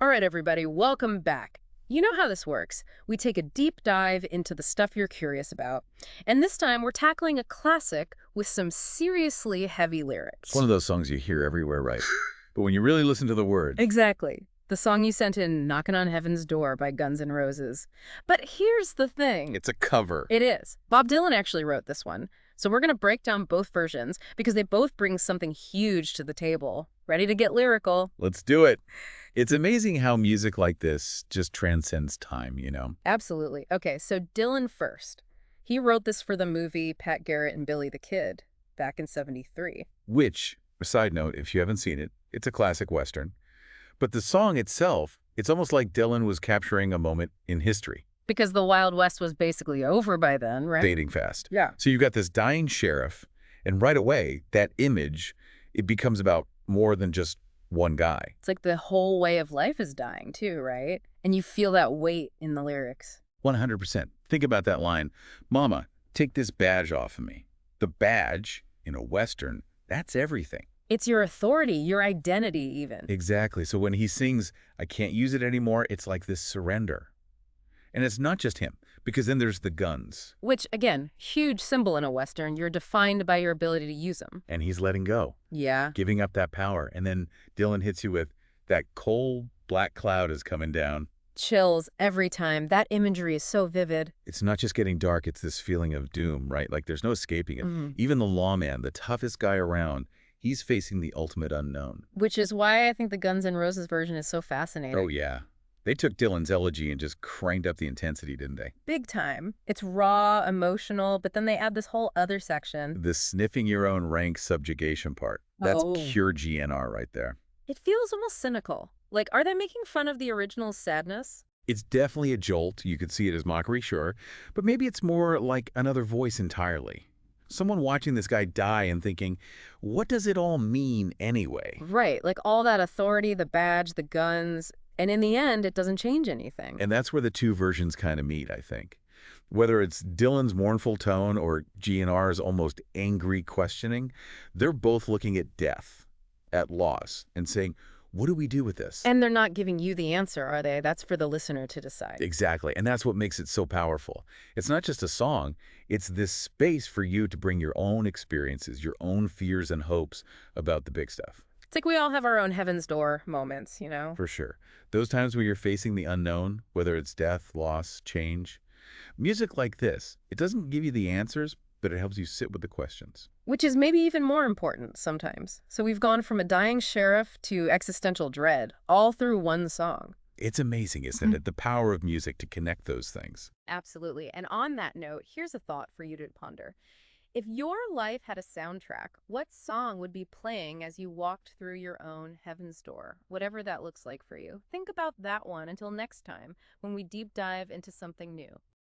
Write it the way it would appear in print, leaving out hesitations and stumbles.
All right, everybody, welcome back. You know how this works. We take a deep dive into the stuff you're curious about. And this time, we're tackling a classic with some seriously heavy It's lyrics. one of those songs you hear everywhere, right? But when you really listen to the words, Exactly. The song you sent in, Knockin' on Heaven's Door by Guns N' Roses. But here's the thing. it's a cover. It is. Bob Dylan actually wrote this one. So we're going to break down both versions because they both bring something huge to the table. Ready to get lyrical? Let's do it. It's amazing how music like this just transcends time, you know? Absolutely. Okay, so Dylan first. He wrote this for the movie Pat Garrett and Billy the Kid back in '73. Which, a side note, if you haven't seen it, it's a classic Western. But the song itself, it's almost like Dylan was capturing a moment in history, Because the Wild West was basically over by then, right? fading fast. Yeah. So you've got this dying sheriff, and right away, that image, it becomes about more than just one guy. It's like the whole way of life is dying too, right? And you feel that weight in the lyrics. 100%. Think about that line, "Mama, take this badge off of me." The badge, in a Western, that's everything. It's your authority, your identity even. Exactly. So when he sings, "I can't use it anymore," it's like this surrender. And it's not just him, because then there's the guns, Which, again, huge symbol in a Western. You're defined by your ability to use them. and he's letting go, Yeah. giving up that power. And then Dylan hits you with, "That cold black cloud is coming down." Chills every time. That imagery is so vivid. It's not just getting dark, it's this feeling of doom, right? Like there's no escaping it. Mhm. Even the lawman, the toughest guy around, he's facing the ultimate unknown. Which is why I think the Guns N' Roses version is so fascinating. Oh, yeah. They took Dylan's elegy and just cranked up the intensity, didn't they? Big time. It's raw, emotional, but then they add this whole other section. The sniffing your own rank subjugation part. That's Oh. pure GNR right there. It feels almost cynical. Like, are they making fun of the original sadness? It's definitely a jolt. You could see it as mockery, sure. But maybe it's more like another voice entirely. Someone watching this guy die and thinking, what does it all mean anyway? Right, like all that authority, the badge, the guns, and in the end, it doesn't change anything. And that's where the two versions kind of meet, I think. Whether it's Dylan's mournful tone or GNR's almost angry questioning, they're both looking at death, at loss, and saying, what do we do with this? And they're not giving you the answer, are they? That's for the listener to decide. Exactly, and that's what makes it so powerful. It's not just a song, it's this space for you to bring your own experiences, your own fears and hopes about the big stuff. It's like we all have our own Heaven's Door moments, you know? For sure. Those times where you're facing the unknown, whether it's death, loss, change. Music like this, it doesn't give you the answers, but it helps you sit with the questions. Which is maybe even more important sometimes. So we've gone from a dying sheriff to existential dread, all through one song. It's amazing, isn't it? The power of music to connect those things. Absolutely. And on that note, here's a thought for you to ponder. If your life had a soundtrack, what song would be playing as you walked through your own Heaven's Door, whatever that looks like for you? Think about that one until next time when we deep dive into something new.